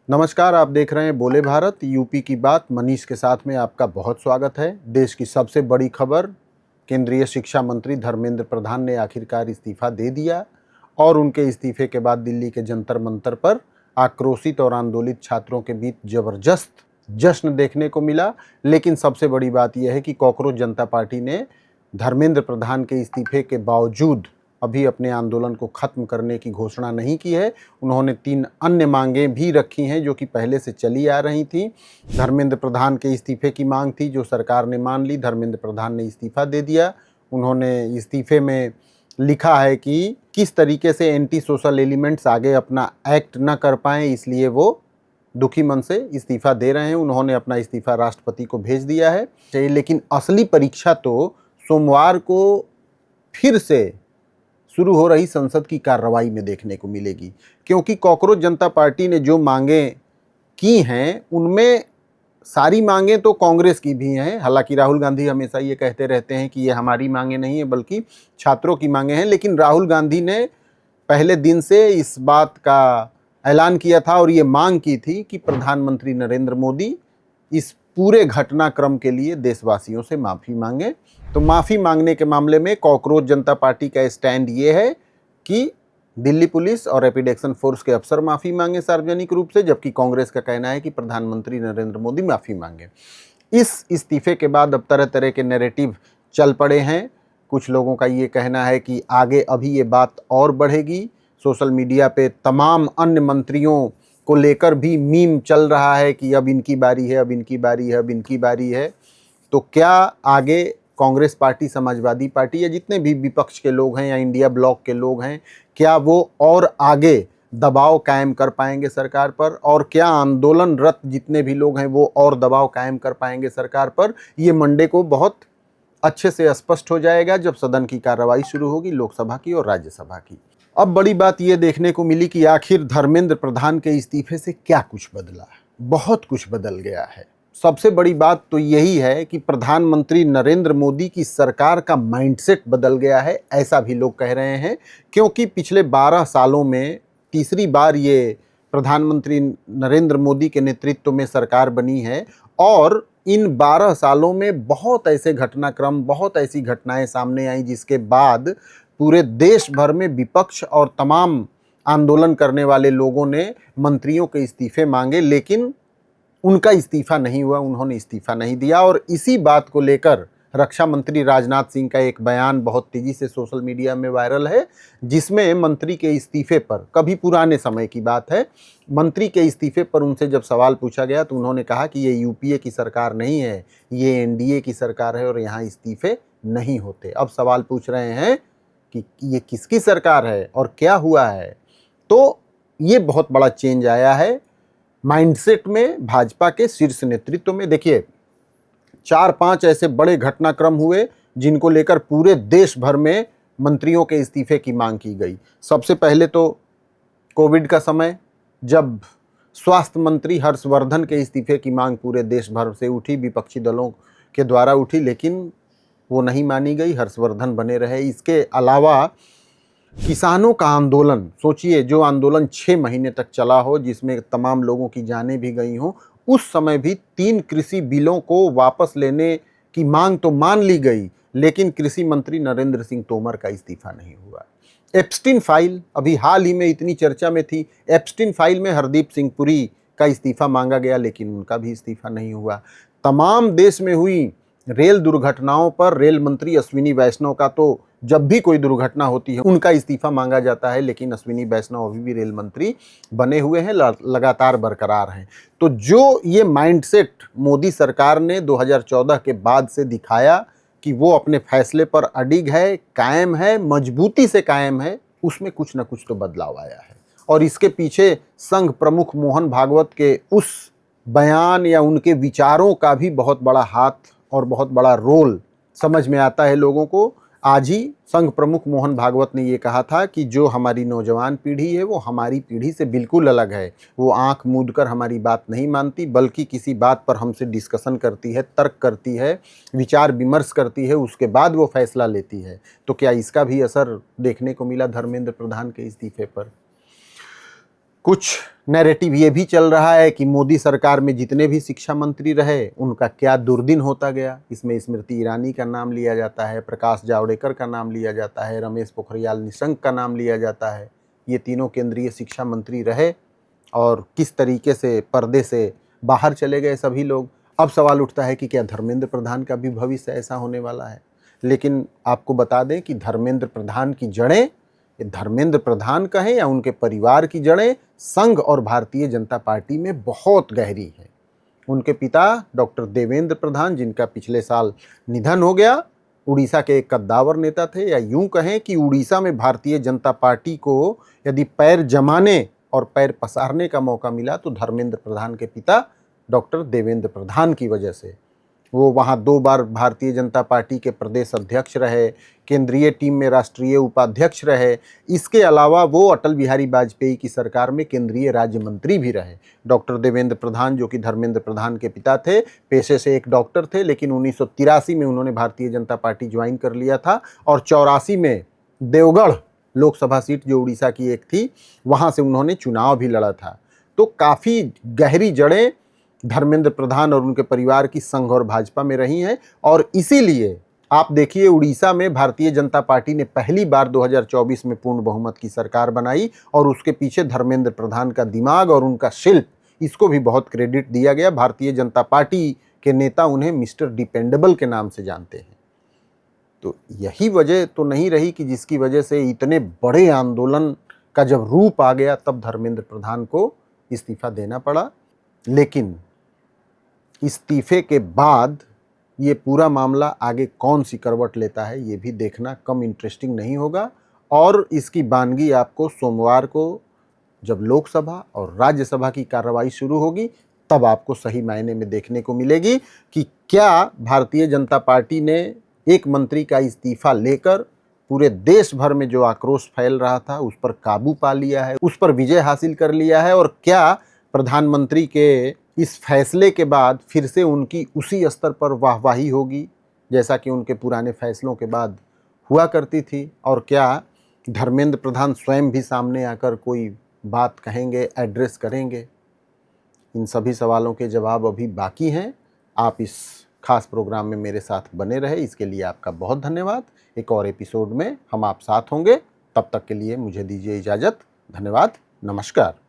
नमस्कार, आप देख रहे हैं बोले भारत यूपी की बात। मनीष के साथ में आपका बहुत स्वागत है। देश की सबसे बड़ी खबर, केंद्रीय शिक्षा मंत्री धर्मेंद्र प्रधान ने आखिरकार इस्तीफा दे दिया और उनके इस्तीफे के बाद दिल्ली के जंतर मंतर पर आक्रोशित और आंदोलित छात्रों के बीच जबरदस्त जश्न देखने को मिला। लेकिन सबसे बड़ी बात यह है कि कॉकरोच जनता पार्टी ने धर्मेंद्र प्रधान के इस्तीफे के बावजूद अभी अपने आंदोलन को खत्म करने की घोषणा नहीं की है। उन्होंने 3 अन्य मांगें भी रखी हैं जो कि पहले से चली आ रही थी। धर्मेंद्र प्रधान के इस्तीफे की मांग थी जो सरकार ने मान ली। धर्मेंद्र प्रधान ने इस्तीफा दे दिया। उन्होंने इस्तीफे में लिखा है कि किस तरीके से एंटी सोशल एलिमेंट्स आगे अपना एक्ट न कर पाएँ, इसलिए वो दुखी मन से इस्तीफा दे रहे हैं। उन्होंने अपना इस्तीफा राष्ट्रपति को भेज दिया है। लेकिन असली परीक्षा तो सोमवार को फिर से शुरू हो रही संसद की कार्रवाई में देखने को मिलेगी, क्योंकि कॉकरोच जनता पार्टी ने जो मांगें की हैं उनमें सारी मांगें तो कांग्रेस की भी हैं। हालांकि राहुल गांधी हमेशा ये कहते रहते हैं कि ये हमारी मांगें नहीं है बल्कि छात्रों की मांगें हैं, लेकिन राहुल गांधी ने पहले दिन से इस बात का ऐलान किया था और ये मांग की थी कि प्रधानमंत्री नरेंद्र मोदी इस पूरे घटनाक्रम के लिए देशवासियों से माफ़ी मांगे। तो माफ़ी मांगने के मामले में कॉकरोच जनता पार्टी का स्टैंड ये है कि दिल्ली पुलिस और रैपिड एक्शन फोर्स के अफसर माफ़ी मांगे सार्वजनिक रूप से, जबकि कांग्रेस का कहना है कि प्रधानमंत्री नरेंद्र मोदी माफ़ी मांगे। इस इस्तीफे के बाद अब तरह तरह के नैरेटिव चल पड़े हैं। कुछ लोगों का ये कहना है कि आगे अभी ये बात और बढ़ेगी। सोशल मीडिया पे तमाम अन्य मंत्रियों को लेकर भी मीम चल रहा है कि अब इनकी बारी है, अब इनकी बारी है, अब इनकी बारी है। तो क्या आगे कांग्रेस पार्टी, समाजवादी पार्टी या जितने भी विपक्ष के लोग हैं या इंडिया ब्लॉक के लोग हैं, क्या वो और आगे दबाव कायम कर पाएंगे सरकार पर, और क्या आंदोलनरत जितने भी लोग हैं वो और दबाव कायम कर पाएंगे सरकार पर? ये मंडे को बहुत अच्छे से स्पष्ट हो जाएगा जब सदन की कार्रवाई शुरू होगी, लोकसभा की और राज्यसभा की। अब बड़ी बात यह देखने को मिली कि आखिर धर्मेंद्र प्रधान के इस्तीफे से क्या कुछ बदला है। बहुत कुछ बदल गया है। सबसे बड़ी बात तो यही है कि प्रधानमंत्री नरेंद्र मोदी की सरकार का माइंडसेट बदल गया है, ऐसा भी लोग कह रहे हैं, क्योंकि पिछले 12 सालों में तीसरी बार ये प्रधानमंत्री नरेंद्र मोदी के नेतृत्व में सरकार बनी है और इन 12 सालों में बहुत ऐसे घटनाक्रम, बहुत ऐसी घटनाएं सामने आई जिसके बाद पूरे देश भर में विपक्ष और तमाम आंदोलन करने वाले लोगों ने मंत्रियों के इस्तीफे मांगे, लेकिन उनका इस्तीफा नहीं हुआ, उन्होंने इस्तीफा नहीं दिया। और इसी बात को लेकर रक्षा मंत्री राजनाथ सिंह का एक बयान बहुत तेजी से सोशल मीडिया में वायरल है, जिसमें मंत्री के इस्तीफे पर, कभी पुराने समय की बात है, मंत्री के इस्तीफे पर उनसे जब सवाल पूछा गया तो उन्होंने कहा कि ये यूपीए की सरकार नहीं है, ये एनडीए की सरकार है और यहाँ इस्तीफे नहीं होते। अब सवाल पूछ रहे हैं कि ये किसकी सरकार है और क्या हुआ है। तो ये बहुत बड़ा चेंज आया है माइंडसेट में, भाजपा के शीर्ष नेतृत्व में। देखिए, 4-5 ऐसे बड़े घटनाक्रम हुए जिनको लेकर पूरे देश भर में मंत्रियों के इस्तीफे की मांग की गई। सबसे पहले तो कोविड का समय, जब स्वास्थ्य मंत्री हर्षवर्धन के इस्तीफे की मांग पूरे देश भर से उठी, विपक्षी दलों के द्वारा उठी, लेकिन वो नहीं मानी गई, हर्षवर्धन बने रहे। इसके अलावा किसानों का आंदोलन, सोचिए, जो आंदोलन 6 महीने तक चला हो, जिसमें तमाम लोगों की जानें भी गई हों, उस समय भी 3 कृषि बिलों को वापस लेने की मांग तो मान ली गई, लेकिन कृषि मंत्री नरेंद्र सिंह तोमर का इस्तीफा नहीं हुआ। एप्स्टीन फाइल अभी हाल ही में इतनी चर्चा में थी, एप्स्टीन फाइल में हरदीप सिंह पुरी का इस्तीफा मांगा गया, लेकिन उनका भी इस्तीफा नहीं हुआ। तमाम देश में हुई रेल दुर्घटनाओं पर रेल मंत्री अश्विनी वैष्णव का तो जब भी कोई दुर्घटना होती है उनका इस्तीफा मांगा जाता है, लेकिन अश्विनी वैष्णव अभी भी रेल मंत्री बने हुए हैं, लगातार बरकरार हैं। तो जो ये माइंडसेट मोदी सरकार ने 2014 के बाद से दिखाया कि वो अपने फैसले पर अडिग है, कायम है, मजबूती से कायम है, उसमें कुछ ना कुछ तो बदलाव आया है। और इसके पीछे संघ प्रमुख मोहन भागवत के उस बयान या उनके विचारों का भी बहुत बड़ा हाथ और बहुत बड़ा रोल समझ में आता है लोगों को। आज ही संघ प्रमुख मोहन भागवत ने ये कहा था कि जो हमारी नौजवान पीढ़ी है वो हमारी पीढ़ी से बिल्कुल अलग है। वो आंख मूंद कर हमारी बात नहीं मानती, बल्कि किसी बात पर हमसे डिस्कशन करती है, तर्क करती है, विचार विमर्श करती है, उसके बाद वो फैसला लेती है। तो क्या इसका भी असर देखने को मिला धर्मेंद्र प्रधान के इस्तीफे पर? कुछ नैरेटिव ये भी चल रहा है कि मोदी सरकार में जितने भी शिक्षा मंत्री रहे उनका क्या दुर्दिन होता गया। इसमें स्मृति ईरानी का नाम लिया जाता है, प्रकाश जावड़ेकर का नाम लिया जाता है, रमेश पोखरियाल निशंक का नाम लिया जाता है। ये तीनों केंद्रीय शिक्षा मंत्री रहे और किस तरीके से पर्दे से बाहर चले गए सभी लोग। अब सवाल उठता है कि क्या धर्मेंद्र प्रधान का भी भविष्य ऐसा होने वाला है। लेकिन आपको बता दें कि धर्मेंद्र प्रधान की जड़ें, धर्मेंद्र प्रधान कहें या उनके परिवार की जड़ें संघ और भारतीय जनता पार्टी में बहुत गहरी है। उनके पिता डॉक्टर देवेंद्र प्रधान, जिनका पिछले साल निधन हो गया, उड़ीसा के एक कद्दावर नेता थे, या यूं कहें कि उड़ीसा में भारतीय जनता पार्टी को यदि पैर जमाने और पैर पसारने का मौका मिला तो धर्मेंद्र प्रधान के पिता डॉक्टर देवेंद्र प्रधान की वजह से। वो वहाँ 2 बार भारतीय जनता पार्टी के प्रदेश अध्यक्ष रहे, केंद्रीय टीम में राष्ट्रीय उपाध्यक्ष रहे। इसके अलावा वो अटल बिहारी वाजपेयी की सरकार में केंद्रीय राज्य मंत्री भी रहे। डॉक्टर देवेंद्र प्रधान, जो कि धर्मेंद्र प्रधान के पिता थे, पेशे से एक डॉक्टर थे, लेकिन 1983 में उन्होंने भारतीय जनता पार्टी ज्वाइन कर लिया था और 84 में देवगढ़ लोकसभा सीट, जो उड़ीसा की एक थी, वहाँ से उन्होंने चुनाव भी लड़ा था। तो काफ़ी गहरी जड़ें धर्मेंद्र प्रधान और उनके परिवार की संघ और भाजपा में रही हैं। और इसीलिए आप देखिए, उड़ीसा में भारतीय जनता पार्टी ने पहली बार 2024 में पूर्ण बहुमत की सरकार बनाई और उसके पीछे धर्मेंद्र प्रधान का दिमाग और उनका शिल्प, इसको भी बहुत क्रेडिट दिया गया। भारतीय जनता पार्टी के नेता उन्हें मिस्टर डिपेंडेबल के नाम से जानते हैं। तो यही वजह तो नहीं रही कि जिसकी वजह से इतने बड़े आंदोलन का जब रूप आ गया तब धर्मेंद्र प्रधान को इस्तीफा देना पड़ा। लेकिन इस्तीफे के बाद ये पूरा मामला आगे कौन सी करवट लेता है, ये भी देखना कम इंटरेस्टिंग नहीं होगा। और इसकी बानगी आपको सोमवार को जब लोकसभा और राज्यसभा की कार्रवाई शुरू होगी तब आपको सही मायने में देखने को मिलेगी कि क्या भारतीय जनता पार्टी ने एक मंत्री का इस्तीफा लेकर पूरे देश भर में जो आक्रोश फैल रहा था उस पर काबू पा लिया है, उस पर विजय हासिल कर लिया है, और क्या प्रधानमंत्री के इस फैसले के बाद फिर से उनकी उसी स्तर पर वाहवाही होगी जैसा कि उनके पुराने फैसलों के बाद हुआ करती थी, और क्या धर्मेंद्र प्रधान स्वयं भी सामने आकर कोई बात कहेंगे, एड्रेस करेंगे। इन सभी सवालों के जवाब अभी बाकी हैं। आप इस खास प्रोग्राम में मेरे साथ बने रहे, इसके लिए आपका बहुत धन्यवाद। एक और एपिसोड में हम आप साथ होंगे, तब तक के लिए मुझे दीजिए इजाज़त। धन्यवाद, नमस्कार।